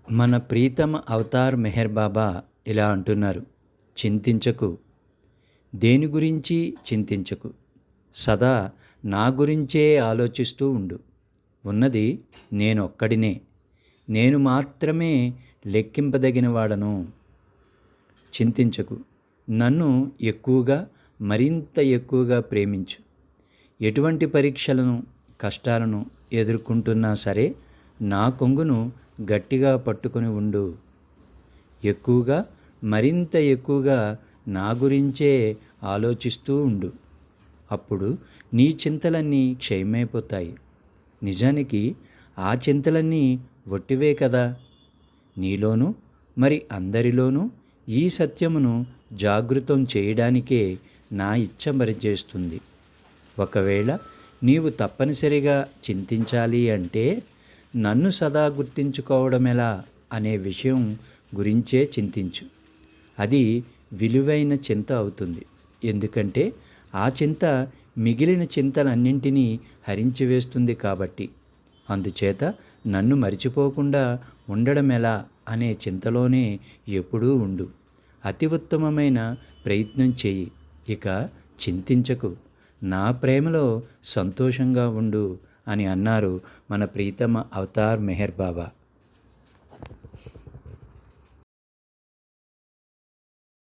మన ప్రీతమ అవతార్ మెహర్ బాబా ఇలా అంటున్నారు, చింతించకు, దేని గురించి చింతించకు, సదా నా గురించే ఆలోచిస్తూ ఉండు. ఉన్నది నేనొక్కడినే, నేను మాత్రమే లెక్కింపదగిన వాడను. చింతించకు, నన్ను ఎక్కువగా, మరింత ఎక్కువగా ప్రేమించు. ఎటువంటి పరీక్షలను, కష్టాలను ఎదుర్కొంటున్నా సరే నా కొంగును గట్టిగా పట్టుకొని ఉండు. ఎక్కువగా, మరింత ఎక్కువగా నా గురించే ఆలోచిస్తూ ఉండు. అప్పుడు నీ చింతలన్నీ క్షయమైపోతాయి. నిజానికి ఆ చింతలన్నీ వట్టివే కదా. నీలోనూ మరి అందరిలోనూ ఈ సత్యమును జాగృతం చేయడానికే నా ఇచ్చ మరిచేస్తుంది. ఒకవేళ నీవు తప్పనిసరిగా చింతించాలి అంటే నన్ను సదా గుర్తించుకోవడమెలా అనే విషయం గురించే చింతించు. అది విలువైన చింత అవుతుంది. ఎందుకంటే ఆ చింత మిగిలిన చింతలన్నింటినీ హరించివేస్తుంది కాబట్టి. అందుచేత నన్ను మరిచిపోకుండా ఉండడమెలా అనే చింతలోనే ఎప్పుడూ ఉండు. అతి ఉత్తమమైన ప్రయత్నం చెయ్యి. ఇక చింతించకు, నా ప్రేమలో సంతోషంగా ఉండు అని అన్నారు మన ప్రీతమ అవతార్ మెహర్ బాబా.